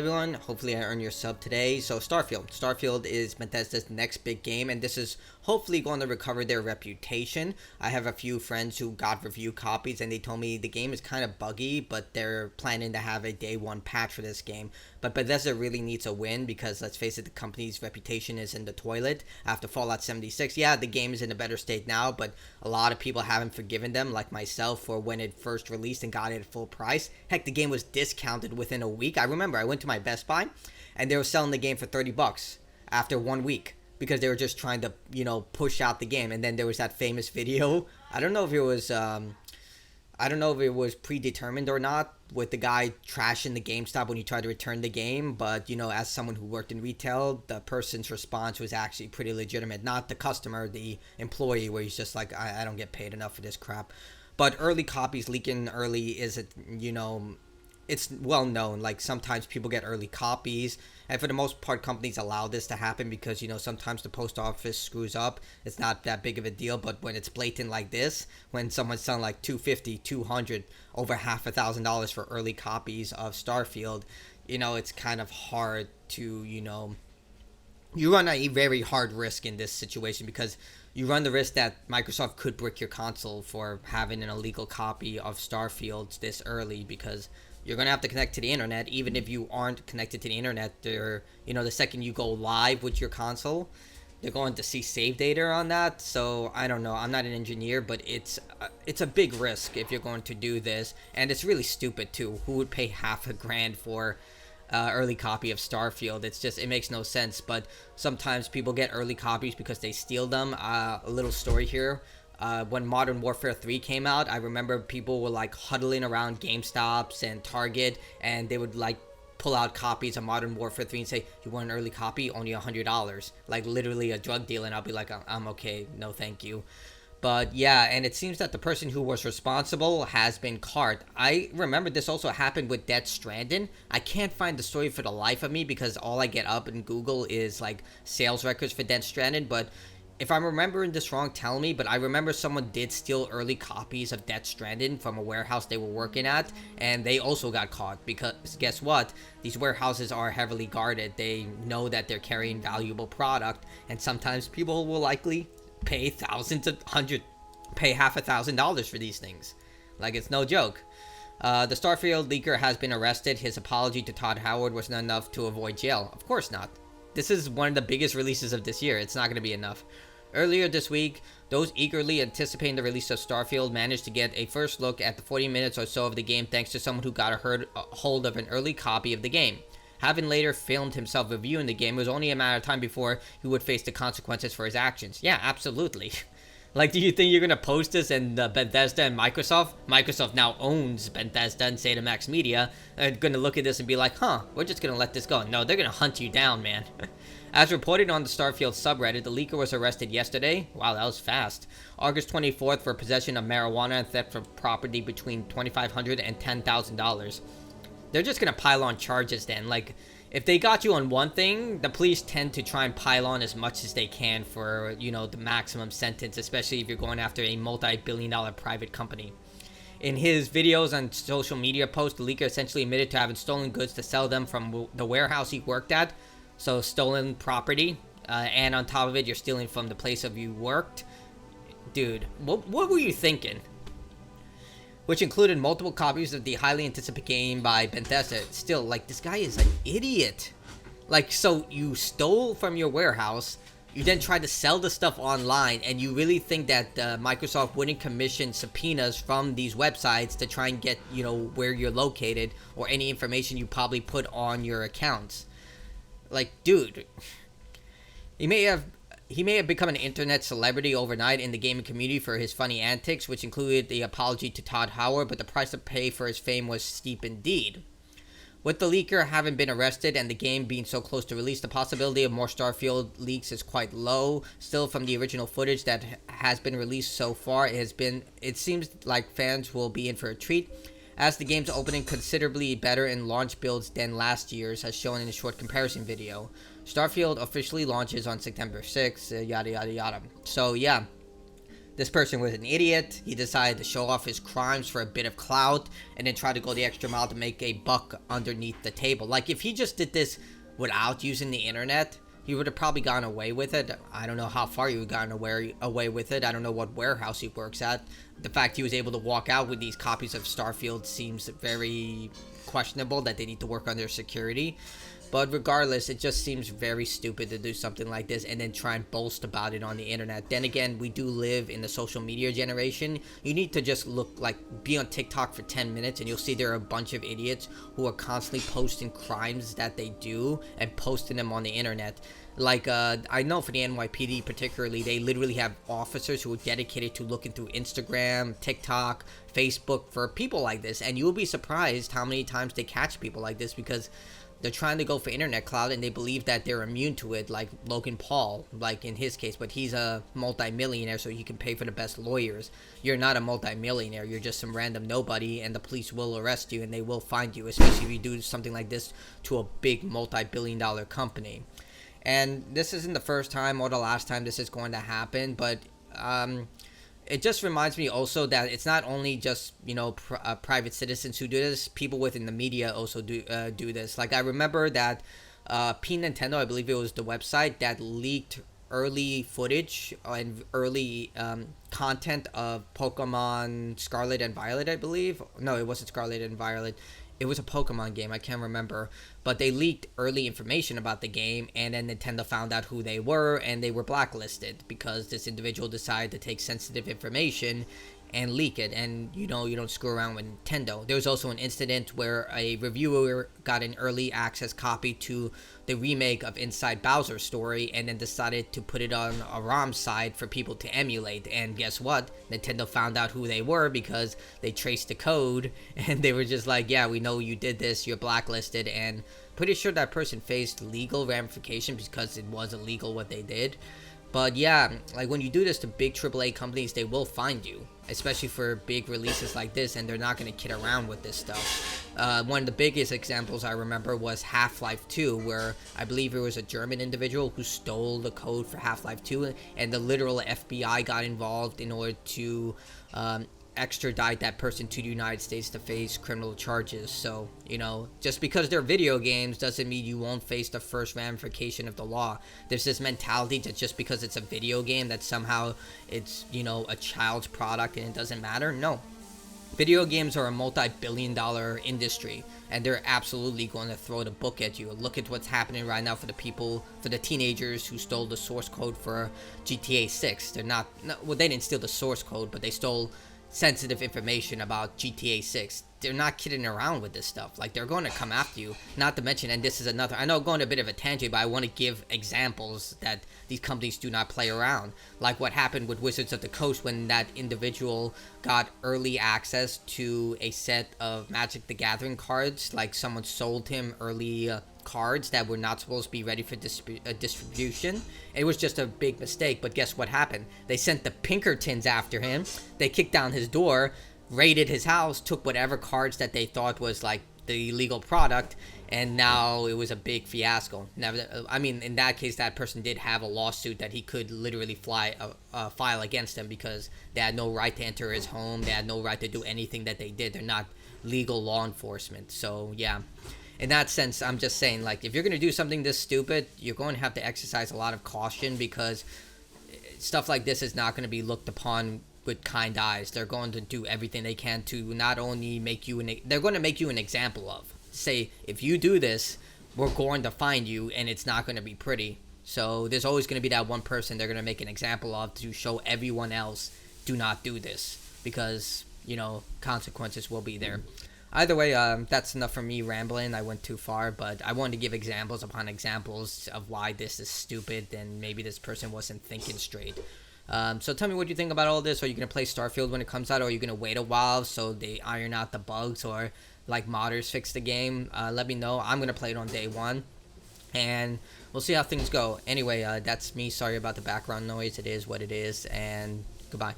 everyone, hopefully I earn your sub today. So Starfield is Bethesda's next big game, and this is hopefully going to recover their reputation. I have a few friends who got review copies and they told me the game is kind of buggy, but they're planning to have a day one patch for this game. But Bethesda really needs a win because, let's face it, the company's reputation is in the toilet after Fallout 76. Yeah, the game is in a better state now, but a lot of people haven't forgiven them, like myself, for when it first released and got it at full price. Heck, the game was discounted within a week. I remember I went to my Best Buy and they were selling the game for $30 after 1 week because they were just trying to, push out the game. And then there was that famous video. I don't know if it was predetermined or not, with the guy trashing the GameStop when he tried to return the game. But, as someone who worked in retail, the person's response was actually pretty legitimate. Not the customer, the employee, where he's just like, I don't get paid enough for this crap. But early copies leaking early it's well known. Like, sometimes people get early copies, and for the most part companies allow this to happen because sometimes the post office screws up. It's not that big of a deal, but when it's blatant like this, when someone's selling like 250, 200, over $1,000 for early copies of Starfield, it's kind of hard to, you run a very hard risk in this situation because you run the risk that Microsoft could brick your console for having an illegal copy of Starfield this early, because you're going to have to connect to the internet. Even if you aren't connected to the internet, the second you go live with your console, they're going to see save data on that. So I don't know. I'm not an engineer, but it's a big risk if you're going to do this. And it's really stupid too. Who would pay $500,000 for early copy of Starfield? It makes no sense. But sometimes people get early copies because they steal them. A little story here. When Modern Warfare 3 came out, I remember people were like huddling around GameStops and Target, and they would like pull out copies of Modern Warfare 3 and say, "You want an early copy? Only $100." Like literally a drug deal, and I'll be like, "I'm okay, no thank you." But yeah, and it seems that the person who was responsible has been caught. I remember this also happened with Death Stranding. I can't find the story for the life of me because all I get up in Google is like sales records for Death Stranding, but if I'm remembering this wrong, tell me, but I remember someone did steal early copies of Death Stranding from a warehouse they were working at, and they also got caught because guess what? These warehouses are heavily guarded. They know that they're carrying valuable product, and sometimes people will likely pay half $1,000 for these things. Like, it's no joke. The Starfield leaker has been arrested. His apology to Todd Howard was not enough to avoid jail. Of course not. This is one of the biggest releases of this year. It's not going to be enough. Earlier this week, those eagerly anticipating the release of Starfield managed to get a first look at the 40 minutes or so of the game thanks to someone who got a hold of an early copy of the game. Having later filmed himself reviewing the game, it was only a matter of time before he would face the consequences for his actions. Yeah, absolutely. Like, do you think you're going to post this and Bethesda and Microsoft now owns Bethesda and ZeniMax Media, are going to look at this and be like, we're just going to let this go. No, they're going to hunt you down, man. As reported on the Starfield subreddit, the leaker was arrested yesterday. Wow, that was fast. August 24th for possession of marijuana and theft of property between $2,500 and $10,000. They're just going to pile on charges then. Like, if they got you on one thing, the police tend to try and pile on as much as they can for, the maximum sentence, especially if you're going after a multi-billion-dollar private company. In his videos and social media posts, the leaker essentially admitted to having stolen goods to sell them from the warehouse he worked at. So stolen property, and on top of it, you're stealing from the place of you worked. Dude, what were you thinking? Which included multiple copies of the highly anticipated game by Bethesda. Still, like, this guy is an idiot. Like, so you stole from your warehouse, you then tried to sell the stuff online, and you really think that Microsoft wouldn't commission subpoenas from these websites to try and get, where you're located or any information you probably put on your accounts. Like, dude, he may have become an internet celebrity overnight in the gaming community for his funny antics, which included the apology to Todd Howard, but the price to pay for his fame was steep indeed. With the leaker having been arrested and the game being so close to release, the possibility of more Starfield leaks is quite low. Still, from the original footage that has been released so far, it seems like fans will be in for a treat, as the game's opening considerably better in launch builds than last year's, as shown in a short comparison video. Starfield officially launches on September 6th, yada yada yada. So yeah, This person was an idiot. He decided to show off his crimes for a bit of clout and then try to go the extra mile to make a buck underneath the table. Like, if he just did this without using the internet, he would have probably gone away with it. I don't know how far he would have gotten away with it. I don't know what warehouse he works at. The fact he was able to walk out with these copies of Starfield seems very questionable, that they need to work on their security. But regardless, it just seems very stupid to do something like this and then try and boast about it on the internet. Then again, we do live in the social media generation. You need to just be on TikTok for 10 minutes and you'll see there are a bunch of idiots who are constantly posting crimes that they do and posting them on the internet. Like, I know for the NYPD particularly, they literally have officers who are dedicated to looking through Instagram, TikTok, Facebook for people like this. And you'll be surprised how many times they catch people like this because they're trying to go for internet clout and they believe that they're immune to it, like Logan Paul, like in his case. But he's a multi-millionaire, so he can pay for the best lawyers. You're not a multi-millionaire. You're just some random nobody, and the police will arrest you and they will find you, especially if you do something like this to a big multi-billion-dollar company. And this isn't the first time or the last time this is going to happen, but it just reminds me also that it's not only just, private citizens who do this. People within the media also do this. Like, I remember that P Nintendo, I believe it was the website that leaked early footage and early content of Pokemon Scarlet and Violet, I believe. No, it wasn't Scarlet and Violet. It was a Pokemon game, I can't remember. But they leaked early information about the game, and then Nintendo found out who they were, and they were blacklisted because this individual decided to take sensitive information and leak it. And you don't screw around with Nintendo. There was also an incident where a reviewer got an early access copy to the remake of Inside Bowser's Story and then decided to put it on a ROM side for people to emulate. And guess what? Nintendo found out who they were because they traced the code and they were just like, yeah, we know you did this, you're blacklisted. And pretty sure that person faced legal ramifications because it was illegal what they did. But yeah, like when you do this to big AAA companies, they will find you, especially for big releases like this, and they're not going to kid around with this stuff. One of the biggest examples I remember was Half-Life 2, where I believe it was a German individual who stole the code for Half-Life 2, and the literal FBI got involved in order to extradite that person to the United States to face criminal charges. So, just because they're video games doesn't mean you won't face the first ramification of the law. There's this mentality that just because it's a video game that somehow it's, a child's product and it doesn't matter. No. Video games are a multi-billion-dollar industry, and they're absolutely going to throw the book at you. Look at what's happening right now for the teenagers who stole the source code for GTA 6. They didn't steal the source code, but they stole sensitive information about GTA 6. They're not kidding around with this stuff. Like, they're going to come after you. Not to mention, and this is another, I know I'm going a bit of a tangent, but I want to give examples that these companies do not play around. Like what happened with Wizards of the Coast when that individual got early access to a set of Magic the Gathering cards. Like, someone sold him early cards that were not supposed to be ready for distribution. It was just a big mistake, but guess what happened? They sent the Pinkertons after him. They kicked down his door, raided his house, took whatever cards that they thought was like the illegal product, and now it was a big fiasco. Now, I mean, in that case, that person did have a lawsuit that he could literally file against them because they had no right to enter his home. They had no right to do anything that they did. They're not legal law enforcement. So, yeah. In that sense, I'm just saying, like, if you're going to do something this stupid, you're going to have to exercise a lot of caution because stuff like this is not going to be looked upon with kind eyes. They're going to do everything they can to not only make you they're going to make you an example of. Say, if you do this, we're going to find you, and it's not going to be pretty. So there's always going to be that one person they're going to make an example of to show everyone else, do not do this, because, consequences will be there. Either way, that's enough for me rambling. I went too far, but I wanted to give examples upon examples of why this is stupid and maybe this person wasn't thinking straight. So tell me what you think about all this. Are you going to play Starfield when it comes out, or are you going to wait a while so they iron out the bugs or like modders fix the game? Let me know. I'm going to play it on day one, and we'll see how things go. Anyway, that's me. Sorry about the background noise. It is what it is, and goodbye.